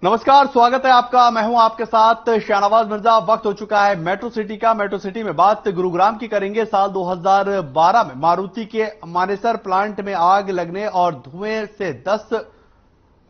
नमस्कार, स्वागत है आपका। मैं हूं आपके साथ शाहनवाज मिर्जा। वक्त हो चुका है मेट्रो सिटी का। मेट्रो सिटी में बात गुरुग्राम की करेंगे। साल 2012 में मारुति के मानेसर प्लांट में आग लगने और धुएं से 10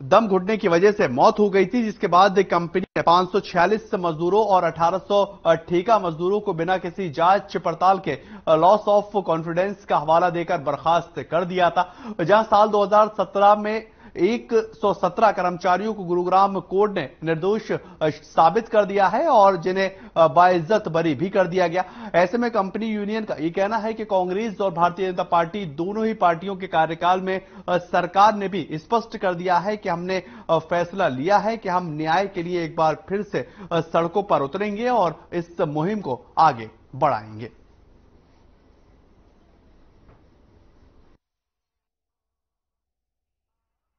दम घुटने की वजह से मौत हो गई थी, जिसके बाद कंपनी ने 546 मजदूरों और 1800 ठेका मजदूरों को बिना किसी जांच पड़ताल के लॉस ऑफ कॉन्फिडेंस का हवाला देकर बर्खास्त कर दिया था। जहां साल 2017 में 117 कर्मचारियों को गुरुग्राम कोर्ट ने निर्दोष साबित कर दिया है और जिन्हें बाइज्जत बरी भी कर दिया गया। ऐसे में कंपनी यूनियन का यह कहना है कि कांग्रेस और भारतीय जनता पार्टी दोनों ही पार्टियों के कार्यकाल में सरकार ने भी स्पष्ट कर दिया है कि हमने फैसला लिया है कि हम न्याय के लिए एक बार फिर से सड़कों पर उतरेंगे और इस मुहिम को आगे बढ़ाएंगे।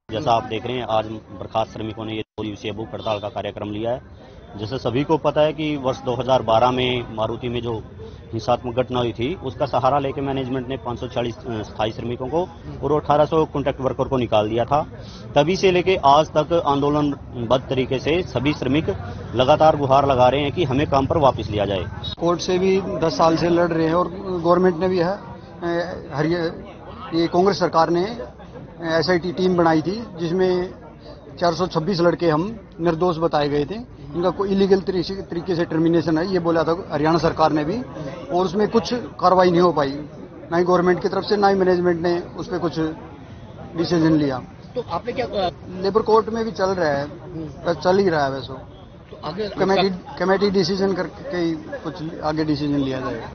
जैसा आप देख रहे हैं, आज बर्खास्त श्रमिकों ने ये 2 दिवसीय भूख हड़ताल का कार्यक्रम लिया है। जैसे सभी को पता है कि वर्ष 2012 में मारुति में जो हिंसात्मक घटना हुई थी, उसका सहारा लेकर मैनेजमेंट ने 540 स्थायी श्रमिकों को और 1800 कॉन्ट्रैक्ट वर्कर को निकाल दिया था। तभी से लेके आज तक आंदोलनबद्ध तरीके से सभी श्रमिक लगातार गुहार लगा रहे हैं कि हमें काम पर वापस लिया जाए। कोर्ट से भी 10 साल से लड़ रहे हैं और गवर्नमेंट ने भी है, ये कांग्रेस सरकार ने एसआईटी टीम बनाई थी जिसमें 426 लड़के हम निर्दोष बताए गए थे। इनका कोई इलीगल तरीके से टर्मिनेशन है, ये बोला था हरियाणा सरकार ने भी, और उसमें कुछ कार्रवाई नहीं हो पाई, ना ही गवर्नमेंट की तरफ से, ना ही मैनेजमेंट ने उस पर कुछ डिसीजन लिया। तो आपने क्या लेबर कोर्ट में भी चल रहा है, चल ही रहा है वैसे, तो आगे कमेटी डिसीजन करके कुछ आगे डिसीजन लिया जाएगा।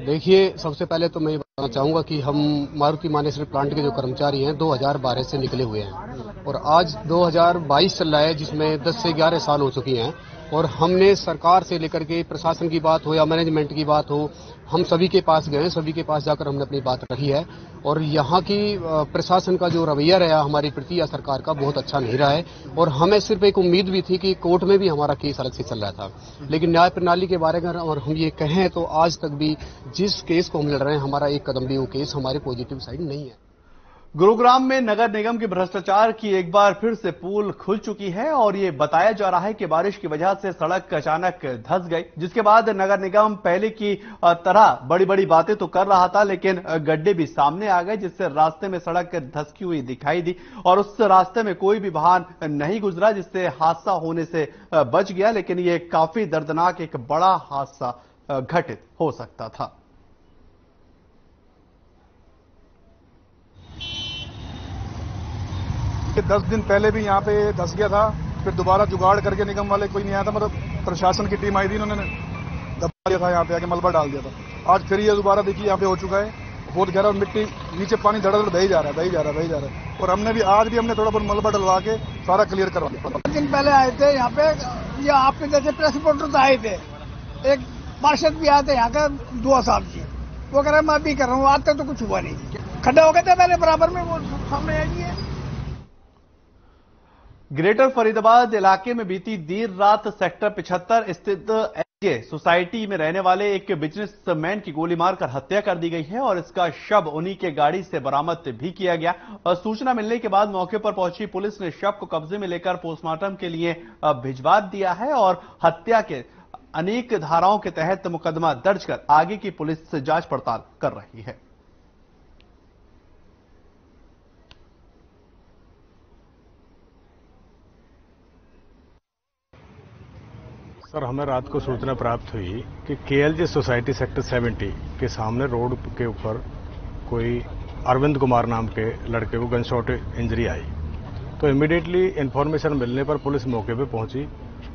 देखिए, सबसे पहले तो मैं ये बताना चाहूंगा कि हम मारुति मानेसर प्लांट के जो कर्मचारी हैं 2012 से निकले हुए हैं और आज 2022 चल रहा है, जिसमें 10 से 11 साल हो चुकी हैं। और हमने सरकार से लेकर के प्रशासन की बात हो या मैनेजमेंट की बात हो, हम सभी के पास गए, सभी के पास जाकर हमने अपनी बात रखी है। और यहाँ की प्रशासन का जो रवैया रहा हमारी प्रति या सरकार का, बहुत अच्छा नहीं रहा है। और हमें सिर्फ एक उम्मीद भी थी कि कोर्ट में भी हमारा केस अलग से चल रहा था, लेकिन न्याय प्रणाली के बारे में और हम ये कहें तो आज तक भी जिस केस को हम लड़ रहे हैं, हमारा एक कदम भी वो केस हमारे पॉजिटिव साइड नहीं है। गुरुग्राम में नगर निगम के भ्रष्टाचार की एक बार फिर से पोल खुल चुकी है और ये बताया जा रहा है कि बारिश की वजह से सड़क अचानक धंस गई, जिसके बाद नगर निगम पहले की तरह बड़ी बड़ी बातें तो कर रहा था, लेकिन गड्ढे भी सामने आ गए, जिससे रास्ते में सड़क धंसकी हुई दिखाई दी और उस रास्ते में कोई भी वाहन नहीं गुजरा, जिससे हादसा होने से बच गया। लेकिन ये काफी दर्दनाक एक बड़ा हादसा घटित हो सकता था। 10 दिन पहले भी यहाँ पे धंस गया था, फिर दोबारा जुगाड़ करके निगम वाले कोई नहीं आया था, मतलब प्रशासन की टीम आई थी, उन्होंने दबा दिया था, यहाँ पे आके मलबा डाल दिया था। आज फिर ये दोबारा देखिए यहाँ पे हो चुका है, बहुत गहरा, और मिट्टी नीचे पानी धड़धड़ बह जा रहा है। और हमने भी आज भी हमने थोड़ा बहुत मलबा डलवा के सारा क्लियर करवा दिया। 10 दिन पहले आए थे यहाँ पे, ये आपके जैसे प्रेस रिपोर्टर आए थे, एक पार्षद भी आए थे यहाँ का, 2 साल की, वो कह रहे मैं भी कर रहा हूँ, आज तक तो कुछ हुआ नहीं। खड्डे हो गए थे पहले बराबर में, वो सामने आई है। ग्रेटर फरीदाबाद इलाके में बीती देर रात सेक्टर 75 स्थित एसजे सोसाइटी में रहने वाले एक बिजनेसमैन की गोली मारकर हत्या कर दी गई है और इसका शव उन्हीं के गाड़ी से बरामद भी किया गया। सूचना मिलने के बाद मौके पर पहुंची पुलिस ने शव को कब्जे में लेकर पोस्टमार्टम के लिए भिजवा दिया है और हत्या के अनेक धाराओं के तहत मुकदमा दर्ज कर आगे की पुलिस जांच पड़ताल कर रही है। सर, हमें रात को सूचना प्राप्त हुई कि केएलजे सोसाइटी सेक्टर 70 के सामने रोड के ऊपर कोई अरविंद कुमार नाम के लड़के को गन शॉट इंजरी आई। तो इमीडिएटली इंफॉर्मेशन मिलने पर पुलिस मौके पर पहुंची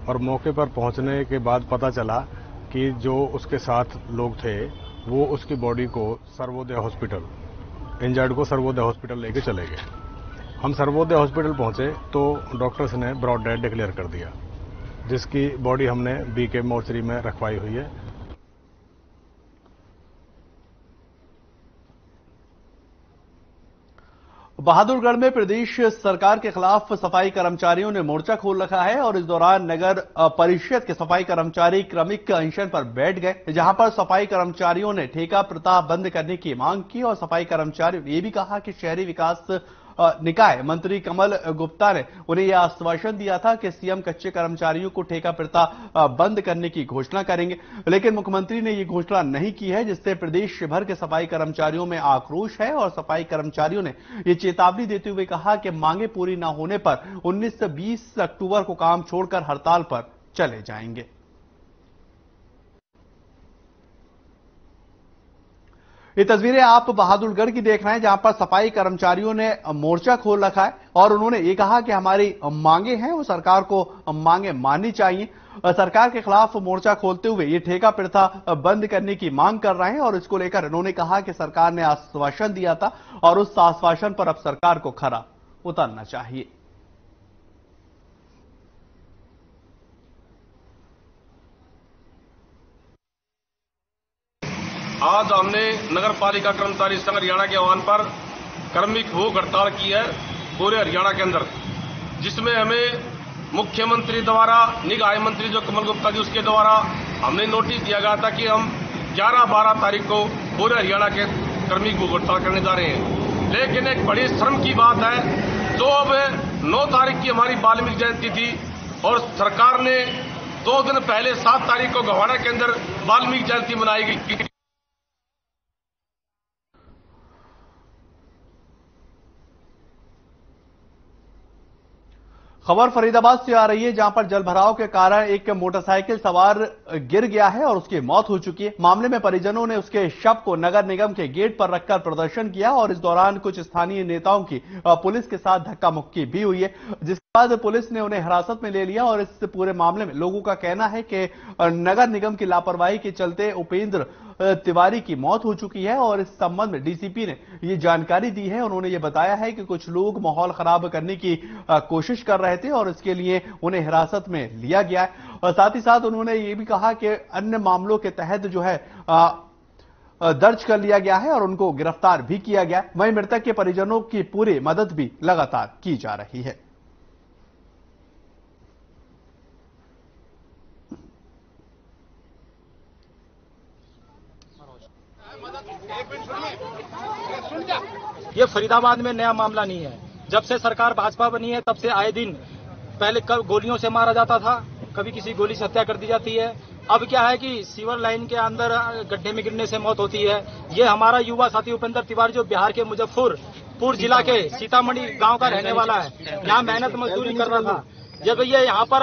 और मौके पर पहुंचने के बाद पता चला कि जो उसके साथ लोग थे वो उसकी बॉडी को सर्वोदय हॉस्पिटल, इंजर्ड को सर्वोदय हॉस्पिटल लेके चले गए। हम सर्वोदय हॉस्पिटल पहुंचे तो डॉक्टर्स ने ब्रॉड डेड डिक्लेयर कर दिया, जिसकी बॉडी हमने बीके मोर्चरी में रखवाई हुई है। बहादुरगढ़ में प्रदेश सरकार के खिलाफ सफाई कर्मचारियों ने मोर्चा खोल रखा है और इस दौरान नगर परिषद के सफाई कर्मचारी क्रमिक अनशन पर बैठ गए, जहां पर सफाई कर्मचारियों ने ठेका प्रथा बंद करने की मांग की और सफाई कर्मचारियों ने यह भी कहा कि शहरी विकास निकाय मंत्री कमल गुप्ता ने उन्हें यह आश्वासन दिया था कि सीएम कच्चे कर्मचारियों को ठेका प्रथा बंद करने की घोषणा करेंगे, लेकिन मुख्यमंत्री ने यह घोषणा नहीं की है, जिससे प्रदेश भर के सफाई कर्मचारियों में आक्रोश है और सफाई कर्मचारियों ने यह चेतावनी देते हुए कहा कि मांगे पूरी न होने पर 19 से 20 अक्टूबर को काम छोड़कर हड़ताल पर चले जाएंगे। ये तस्वीरें आप बहादुरगढ़ की देख रहे हैं, जहां पर सफाई कर्मचारियों ने मोर्चा खोल रखा है और उन्होंने ये कहा कि हमारी मांगे हैं वो सरकार को मांगे माननी चाहिए। सरकार के खिलाफ मोर्चा खोलते हुए ये ठेका प्रथा बंद करने की मांग कर रहे हैं और इसको लेकर उन्होंने कहा कि सरकार ने आश्वासन दिया था और उस आश्वासन पर अब सरकार को खरा उतरना चाहिए। आज हमने नगर पालिका कर्मचारी संघ हरियाणा के आह्वान पर कर्मिक भूख हड़ताल की है पूरे हरियाणा के अंदर, जिसमें हमें मुख्यमंत्री द्वारा निकाय मंत्री जो कमल गुप्ता जी उसके द्वारा हमने नोटिस दिया गया था कि हम 11-12 तारीख को पूरे हरियाणा के कर्मिक भूख हड़ताल करने जा रहे हैं। लेकिन एक बड़ी शर्म की बात है, जो अब 9 तारीख की हमारी वाल्मीकि जयंती थी और सरकार ने 2 दिन पहले 7 तारीख को गोहाना के अंदर वाल्मीकि जयंती मनाई गई। खबर फरीदाबाद से आ रही है, जहां पर जलभराव के कारण एक मोटरसाइकिल सवार गिर गया है और उसकी मौत हो चुकी है। मामले में परिजनों ने उसके शव को नगर निगम के गेट पर रखकर प्रदर्शन किया और इस दौरान कुछ स्थानीय नेताओं की पुलिस के साथ धक्का मुक्की भी हुई है, जिसके बाद पुलिस ने उन्हें हिरासत में ले लिया। और इस पूरे मामले में लोगों का कहना है कि नगर निगम की लापरवाही के चलते उपेंद्र तिवारी की मौत हो चुकी है और इस संबंध में डीसीपी ने ये जानकारी दी है। उन्होंने ये बताया है कि कुछ लोग माहौल खराब करने की कोशिश कर रहे थे और इसके लिए उन्हें हिरासत में लिया गया है। और साथ ही साथ उन्होंने ये भी कहा कि अन्य मामलों के तहत जो है दर्ज कर लिया गया है और उनको गिरफ्तार भी किया गया। वहीं मृतक के परिजनों की पूरी मदद भी लगातार की जा रही है। ये फरीदाबाद में नया मामला नहीं है। जब से सरकार भाजपा बनी है तब से आए दिन पहले कब गोलियों से मारा जाता था, कभी किसी गोली से हत्या कर दी जाती है। अब क्या है कि सीवर लाइन के अंदर गड्ढे में गिरने से मौत होती है। ये हमारा युवा साथी उपेंद्र तिवारी जो बिहार के मुजफ्फरपुर जिला के सीतामढ़ी गांव का रहने वाला है, यहाँ मेहनत मजदूरी कर रहा था। जब ये यहाँ पर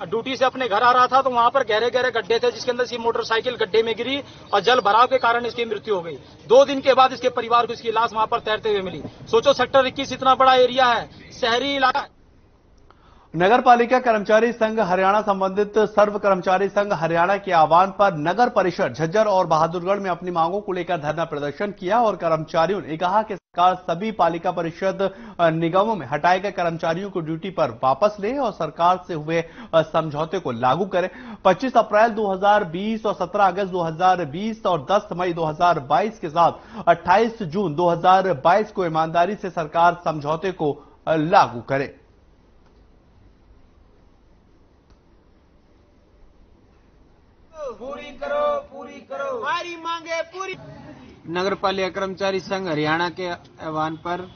ड्यूटी से अपने घर आ रहा था तो वहाँ पर गहरे गहरे गड्ढे थे, जिसके अंदर इसकी मोटरसाइकिल गड्ढे में गिरी और जल भराव के कारण इसकी मृत्यु हो गई। 2 दिन के बाद इसके परिवार को इसकी लाश वहाँ पर तैरते हुए मिली। सोचो, सेक्टर 21 इतना बड़ा एरिया है, शहरी इलाका। नगर पालिका कर्मचारी संघ हरियाणा संबंधित सर्व कर्मचारी संघ हरियाणा के आह्वान पर नगर परिषद झज्जर और बहादुरगढ़ में अपनी मांगों को लेकर धरना प्रदर्शन किया और कर्मचारियों ने कहा कि सरकार सभी पालिका परिषद निगमों में हटाए गए कर्मचारियों को ड्यूटी पर वापस ले और सरकार से हुए समझौते को लागू करे। 25 अप्रैल 2020 और 17 अगस्त 2020 और 10 मई 2022 के साथ 28 जून 2022 को ईमानदारी से सरकार समझौते को लागू करे। पूरी करो हमारी मांगे पूरी। नगर पालिका कर्मचारी संघ हरियाणा के आह्वान पर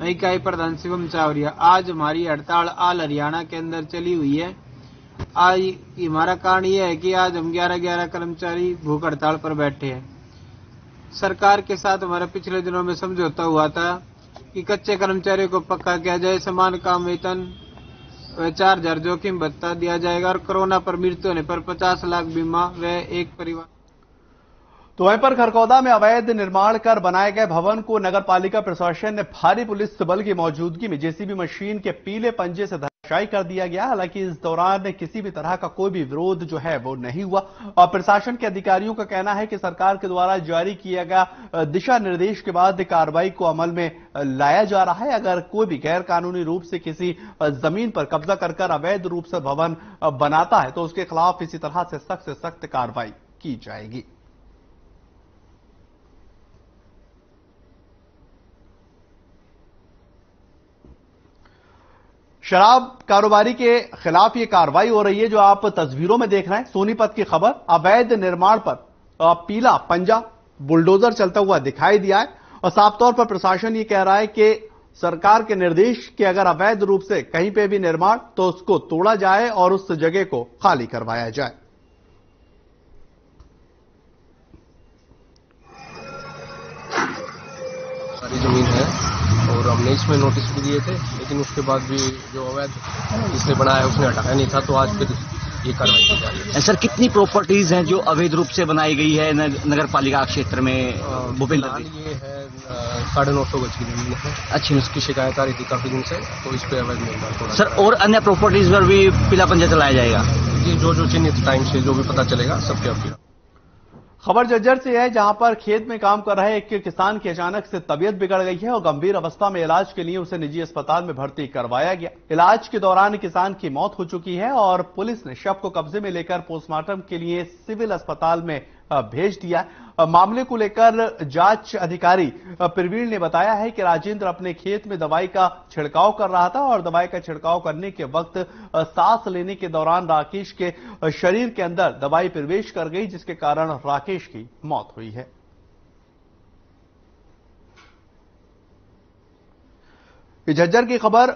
इकाई प्रधान शिवम चावरिया, आज हमारी हड़ताल आल हरियाणा के अंदर चली हुई है। आज हमारा कारण यह है कि आज हम 11 कर्मचारी भूख हड़ताल पर बैठे हैं। सरकार के साथ हमारा पिछले दिनों में समझौता हुआ था कि कच्चे कर्मचारियों को पक्का किया जाए, समान काम वेतन 4,000 जोखिम भत्ता दिया जाएगा और कोरोना पर मृत्यु होने पर 50 लाख बीमा व एक परिवार। तो वहीं पर खरकौदा में अवैध निर्माण कर बनाए गए भवन को नगर पालिका प्रशासन ने भारी पुलिस बल की मौजूदगी में जेसीबी मशीन के पीले पंजे से धराशायी कर दिया गया। हालांकि इस दौरान किसी भी तरह का कोई भी विरोध जो है वो नहीं हुआ और प्रशासन के अधिकारियों का कहना है कि सरकार के द्वारा जारी किया गया दिशा निर्देश के बाद कार्रवाई को अमल में लाया जा रहा है। अगर कोई भी गैर कानूनी रूप से किसी जमीन पर कब्जा कर अवैध रूप से भवन बनाता है तो उसके खिलाफ इसी तरह से सख्त कार्रवाई की जाएगी। शराब कारोबारी के खिलाफ ये कार्रवाई हो रही है, जो आप तस्वीरों में देख रहे हैं। सोनीपत की खबर, अवैध निर्माण पर पीला पंजा बुलडोजर चलता हुआ दिखाई दिया है और साफ तौर पर प्रशासन ये कह रहा है कि सरकार के निर्देश कि अगर अवैध रूप से कहीं पे भी निर्माण तो उसको तोड़ा जाए और उस जगह को खाली करवाया जाए। सारी जमीन है और हमने इसमें नोटिस भी दिए थे, लेकिन उसके बाद भी जो अवैध जिसने बनाया उसने हटाया नहीं था, तो आज फिर ये कार्रवाई की जा रही है। सर, कितनी प्रॉपर्टीज हैं जो अवैध रूप से बनाई गई है नगर पालिका क्षेत्र में? भूपेंद्र, ये है 950 गज की जमीन है। अच्छी, उसकी शिकायत आ रही थी काफी दिन से, तो इस पे अवैध निर्माण। सर, और अन्य प्रॉपर्टीज पर भी पीला पंजा चलाया जाएगा? जी, जो चिन्हित टाइम से जो भी पता चलेगा सबके अब। खबर झज्जर से है, जहां पर खेत में काम कर रहे एक किसान की अचानक से तबीयत बिगड़ गई है और गंभीर अवस्था में इलाज के लिए उसे निजी अस्पताल में भर्ती करवाया गया। इलाज के दौरान किसान की मौत हो चुकी है और पुलिस ने शव को कब्जे में लेकर पोस्टमार्टम के लिए सिविल अस्पताल में भेज दिया। मामले को लेकर जांच अधिकारी प्रवीण ने बताया है कि राजेंद्र अपने खेत में दवाई का छिड़काव कर रहा था और दवाई का छिड़काव करने के वक्त सांस लेने के दौरान राकेश के शरीर के अंदर दवाई प्रवेश कर गई, जिसके कारण राकेश की मौत हुई है। झज्जर की खबर,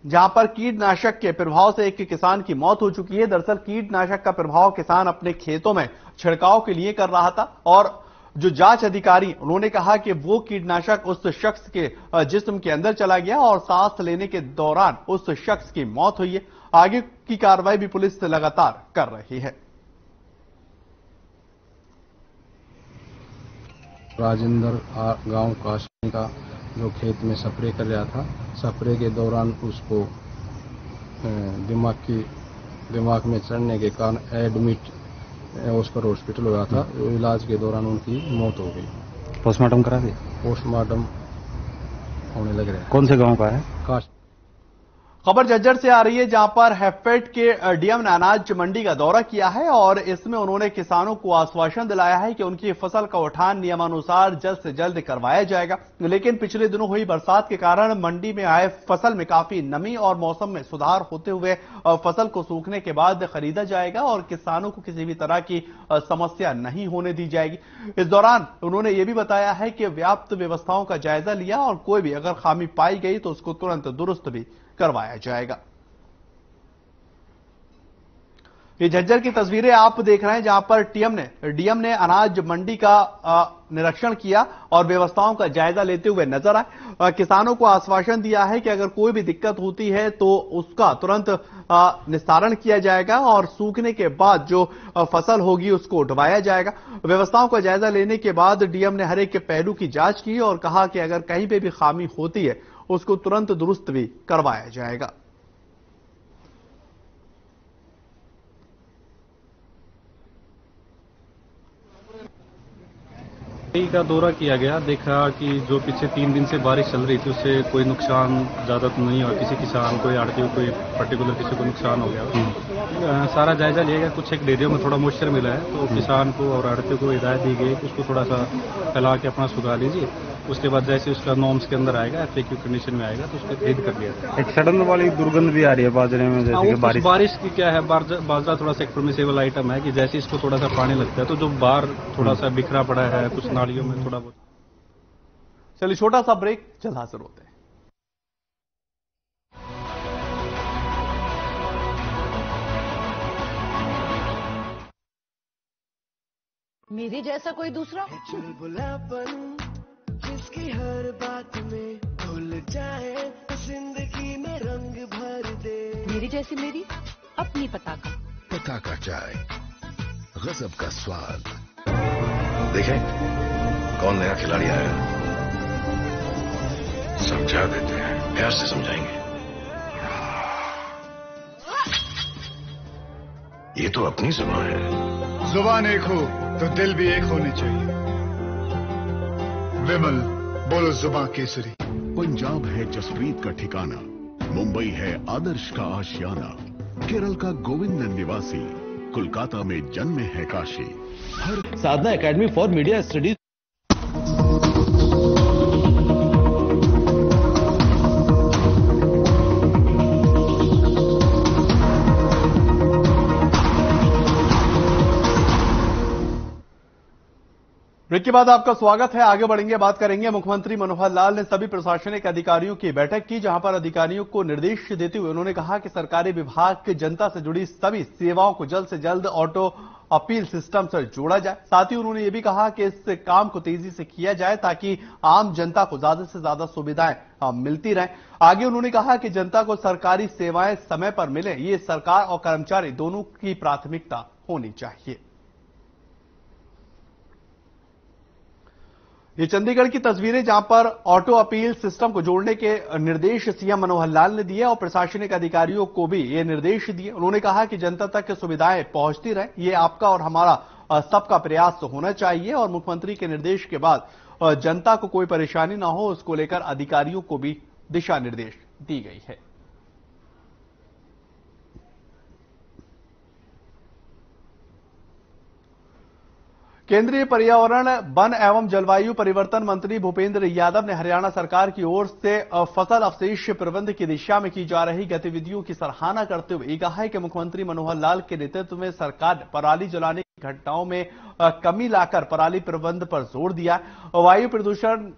जहां पर कीटनाशक के प्रभाव से एक किसान की मौत हो चुकी है। दरअसल कीटनाशक का प्रभाव किसान अपने खेतों में छिड़काव के लिए कर रहा था और जो जांच अधिकारी उन्होंने कहा कि वो कीटनाशक उस शख्स के जिस्म के अंदर चला गया और सांस लेने के दौरान उस शख्स की मौत हुई है। आगे की कार्रवाई भी पुलिस लगातार कर रही है। राजेंद्र गांव काशी का जो खेत में स्प्रे कर रहा था, स्प्रे के दौरान उसको दिमाग में चढ़ने के कारण एडमिट उस पर हॉस्पिटल हुआ था। इलाज के दौरान उनकी मौत हो गई। पोस्टमार्टम करा दिया? पोस्टमार्टम होने लग रहा है। कौन से गांव का है? काशी। खबर झज्जर से आ रही है, जहां पर हैफेड के डीएम ने अनाज मंडी का दौरा किया है और इसमें उन्होंने किसानों को आश्वासन दिलाया है कि उनकी फसल का उठान नियमानुसार जल्द से जल्द करवाया जाएगा। लेकिन पिछले दिनों हुई बरसात के कारण मंडी में आए फसल में काफी नमी और मौसम में सुधार होते हुए फसल को सूखने के बाद खरीदा जाएगा और किसानों को किसी भी तरह की समस्या नहीं होने दी जाएगी। इस दौरान उन्होंने ये भी बताया है कि व्याप्त व्यवस्थाओं का जायजा लिया और कोई भी अगर खामी पाई गई तो उसको तुरंत दुरुस्त भी करवाया जाएगा। ये झज्जर की तस्वीरें आप देख रहे हैं, जहां पर डीएम ने अनाज मंडी का निरीक्षण किया और व्यवस्थाओं का जायजा लेते हुए नजर आए। किसानों को आश्वासन दिया है कि अगर कोई भी दिक्कत होती है तो उसका तुरंत निस्तारण किया जाएगा और सूखने के बाद जो फसल होगी उसको उठवाया जाएगा। व्यवस्थाओं का जायजा लेने के बाद डीएम ने हर एक के पहलू की जांच की और कहा कि अगर कहीं पे भी खामी होती है उसको तुरंत दुरुस्त भी करवाया जाएगा। का दौरा किया गया, देखा कि जो पिछले 3 दिन से बारिश चल रही थी उससे कोई नुकसान ज्यादा तो नहीं हुआ किसी किसान, कोई आड़ती कोई पर्टिकुलर किसी को नुकसान हो गया। सारा जायजा लिया गया। कुछ एक डेरियों में थोड़ा मॉइस्चर मिला है तो किसान को और आड़ती को हिदायत दी गई कि उसको थोड़ा सा फैला के अपना सुखा लीजिए। उसके बाद जैसे उसका नॉर्म्स के अंदर आएगा, FAQ कंडीशन में आएगा तो उसको खरीद कर लिया जाएगा। एक सड़न वाली दुर्गंध भी आ रही है बाजरे में, जैसे कि बारिश की क्या है, बाजरा थोड़ा सा एक परमिसेबल आइटम है कि जैसे इसको थोड़ा सा पानी लगता है तो जो बाहर थोड़ा सा बिखरा पड़ा है कुछ नालियों में थोड़ा बहुत। चलिए छोटा सा ब्रेक, जल्द हाजिर होते हैं। मेरे जैसा कोई दूसरा चुलबुलापन जिसकी हर बात में भूल जाए, जिंदगी में रंग भर दे। मेरी जैसी मेरी अपनी पताका चाय, गजब का स्वाद। देखें कौन नया खिलाड़ी आया, समझा देते हैं, प्यार से समझाएंगे। ये तो अपनी जुबान है। जुबान एक हो तो दिल भी एक होने चाहिए। विमल, बोलो जुबान केसरी। पंजाब है जसप्रीत का ठिकाना, मुंबई है आदर्श का आशियाना, केरल का गोविंद निवासी, कोलकाता में जन्मे है काशी। हर Sadhana academy for media studies. Break के बाद आपका स्वागत है। आगे बढ़ेंगे, बात करेंगे। मुख्यमंत्री मनोहर लाल ने सभी प्रशासनिक अधिकारियों की बैठक की, जहां पर अधिकारियों को निर्देश देते हुए उन्होंने कहा कि सरकारी विभाग जनता से जुड़ी सभी सेवाओं को जल्द से जल्द ऑटो अपील सिस्टम से जोड़ा जाए। साथ ही उन्होंने ये भी कहा कि इस काम को तेजी से किया जाए ताकि आम जनता को ज्यादा से ज्यादा सुविधाएं मिलती रहें। आगे उन्होंने कहा कि जनता को सरकारी सेवाएं समय पर मिले, ये सरकार और कर्मचारी दोनों की प्राथमिकता होनी चाहिए। ये चंडीगढ़ की तस्वीरें, जहां पर ऑटो अपील सिस्टम को जोड़ने के निर्देश सीएम मनोहर लाल ने दिए और प्रशासनिक अधिकारियों को भी ये निर्देश दिए। उन्होंने कहा कि जनता तक सुविधाएं पहुंचती रहे, ये आपका और हमारा सबका प्रयास होना चाहिए और मुख्यमंत्री के निर्देश के बाद जनता को कोई परेशानी ना हो, उसको लेकर अधिकारियों को भी दिशा निर्देश दी गई है। केंद्रीय पर्यावरण, वन एवं जलवायु परिवर्तन मंत्री भूपेंद्र यादव ने हरियाणा सरकार की ओर से फसल अवशेष प्रबंध की दिशा में की जा रही गतिविधियों की सराहना करते हुए कहा है कि मुख्यमंत्री मनोहर लाल के नेतृत्व में सरकार ने पराली जलाने की घटनाओं में कमी लाकर पराली प्रबंध पर जोर दिया। वायु प्रदूषण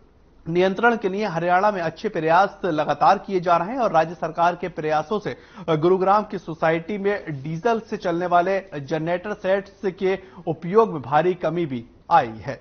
नियंत्रण के लिए हरियाणा में अच्छे प्रयास लगातार किए जा रहे हैं और राज्य सरकार के प्रयासों से गुरुग्राम की सोसाइटी में डीजल से चलने वाले जनरेटर सेट्स के उपयोग में भारी कमी भी आई है।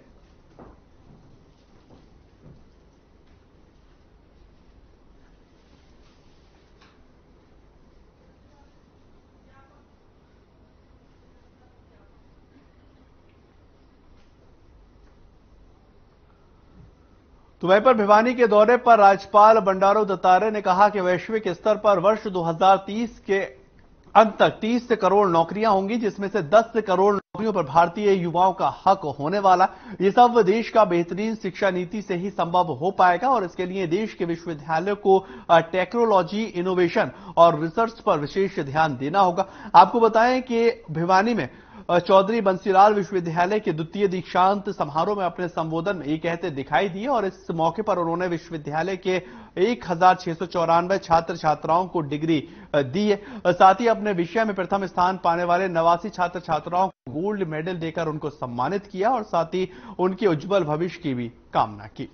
तो वहीं पर भिवानी के दौरे पर राज्यपाल बंडारू दत्तात्रेय ने कहा कि वैश्विक स्तर पर वर्ष 2030 के अंत तक 30 करोड़ नौकरियां होंगी, जिसमें से 10 करोड़ नौकरियों पर भारतीय युवाओं का हक होने वाला। ये सब देश का बेहतरीन शिक्षा नीति से ही संभव हो पाएगा और इसके लिए देश के विश्वविद्यालयों को टेक्नोलॉजी, इनोवेशन और रिसर्च पर विशेष ध्यान देना होगा। आपको बताएं कि भिवानी में चौधरी बंसीलाल विश्वविद्यालय के द्वितीय दीक्षांत समारोह में अपने संबोधन में ये कहते दिखाई दिए और इस मौके पर उन्होंने विश्वविद्यालय के 1694 छात्र छात्राओं को डिग्री दी है। साथ ही अपने विषय में प्रथम स्थान पाने वाले 89 छात्र छात्राओं को गोल्ड मेडल देकर उनको सम्मानित किया और साथ ही उनके उज्जवल भविष्य की भी कामना की।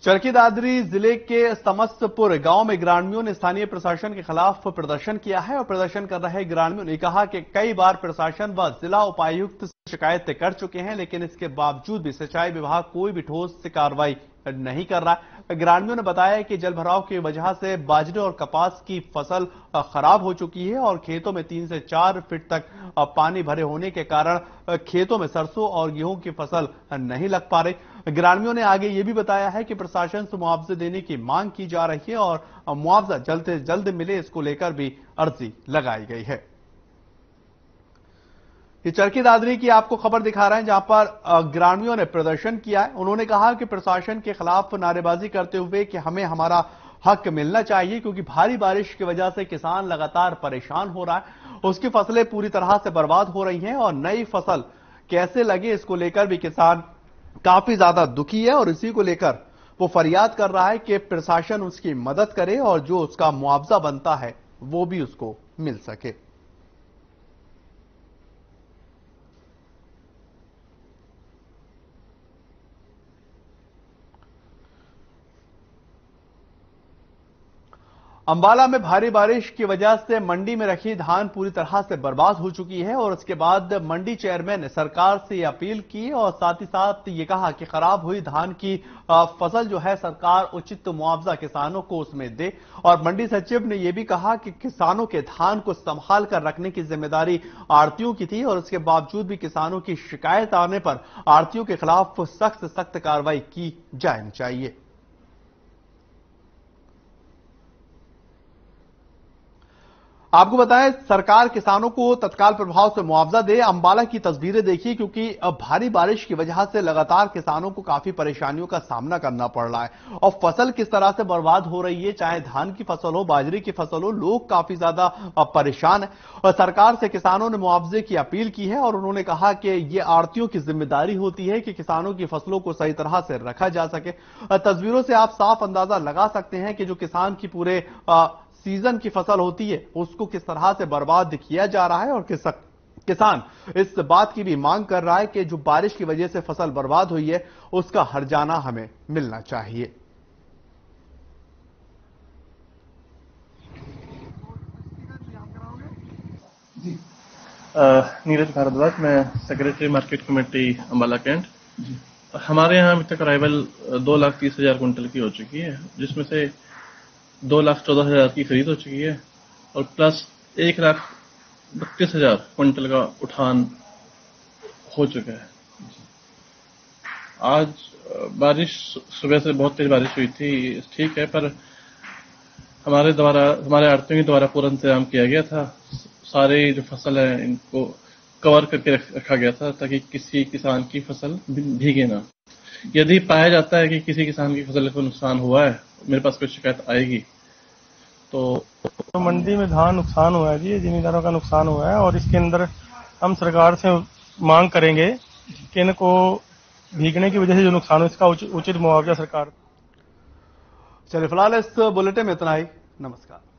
चरखी दादरी जिले के समस्तपुर गांव में ग्रामीणों ने स्थानीय प्रशासन के खिलाफ प्रदर्शन किया है और प्रदर्शन कर रहे ग्रामीणों ने कहा कि कई बार प्रशासन व जिला उपायुक्त से शिकायतें कर चुके हैं, लेकिन इसके बावजूद भी सिंचाई विभाग कोई भी ठोस कार्रवाई नहीं कर रहा। ग्रामीणों ने बताया कि जलभराव की वजह से बाजरे और कपास की फसल खराब हो चुकी है और खेतों में 3 से 4 फीट तक पानी भरे होने के कारण खेतों में सरसों और गेहूं की फसल नहीं लग पा रही। ग्रामीणों ने आगे ये भी बताया है कि प्रशासन से मुआवजे देने की मांग की जा रही है और मुआवजा जल्द से जल्द मिले, इसको लेकर भी अर्जी लगाई गई है। ये चरखी दादरी की आपको खबर दिखा रहे हैं, जहां पर ग्रामीणों ने प्रदर्शन किया है। उन्होंने कहा कि प्रशासन के खिलाफ नारेबाजी करते हुए कि हमें हमारा हक मिलना चाहिए, क्योंकि भारी बारिश की वजह से किसान लगातार परेशान हो रहा है, उसकी फसलें पूरी तरह से बर्बाद हो रही हैं और नई फसल कैसे लगे, इसको लेकर भी किसान काफी ज्यादा दुखी है और इसी को लेकर वो फरियाद कर रहा है कि प्रशासन उसकी मदद करे और जो उसका मुआवजा बनता है वो भी उसको मिल सके। अंबाला में भारी बारिश की वजह से मंडी में रखी धान पूरी तरह से बर्बाद हो चुकी है और उसके बाद मंडी चेयरमैन ने सरकार से यह अपील की और साथ ही साथ ये कहा कि खराब हुई धान की फसल जो है सरकार उचित मुआवजा किसानों को उसमें दे। और मंडी सचिव ने यह भी कहा कि किसानों के धान को संभाल कर रखने की जिम्मेदारी आढ़तियों की थी और इसके बावजूद भी किसानों की शिकायत आने पर आढ़तियों के खिलाफ सख्त से सख्त कार्रवाई की जानी चाहिए। आपको बताएं, सरकार किसानों को तत्काल प्रभाव से मुआवजा दे। अंबाला की तस्वीरें देखिए, क्योंकि अब भारी बारिश की वजह से लगातार किसानों को काफी परेशानियों का सामना करना पड़ रहा है और फसल किस तरह से बर्बाद हो रही है, चाहे धान की फसल हो, बाजरे की फसल हो, लोग काफी ज्यादा परेशान है। और सरकार से किसानों ने मुआवजे की अपील की है और उन्होंने कहा कि ये आड़तियों की जिम्मेदारी होती है कि किसानों की फसलों को सही तरह से रखा जा सके। तस्वीरों से आप साफ अंदाजा लगा सकते हैं कि जो किसान की पूरे सीजन की फसल होती है उसको किस तरह से बर्बाद किया जा रहा है और किसान इस बात की भी मांग कर रहा है कि जो बारिश की वजह से फसल बर्बाद हुई है उसका हर्जाना हमें मिलना चाहिए। नीरज भारद्वाज, मैं secretary market committee Ambala cantt. हमारे यहाँ अभी तक अराइवल 2,30,000 कुंटल की हो चुकी है, जिसमें से 2,14,000 की खरीद हो चुकी है और प्लस 1,32,000 कुंटल का उठान हो चुका है। आज बारिश सुबह से बहुत तेज बारिश हुई थी, ठीक है, पर हमारे आड़तियों के द्वारा पूरा इंतजाम किया गया था। सारे जो फसल है इनको कवर करके रखा गया था ताकि किसी किसान की फसल भीगे ना। यदि पाया जाता है कि किसी किसान की फसल को नुकसान हुआ है, मेरे पास कोई शिकायत आएगी तो मंडी में धान नुकसान हुआ है जी, जिमींदारों का नुकसान हुआ है और इसके अंदर हम सरकार से मांग करेंगे कि इनको भीगने की वजह से जो नुकसान हो इसका उचित मुआवजा सरकार। चलिए फिलहाल इस बुलेटिन में इतना ही। नमस्कार।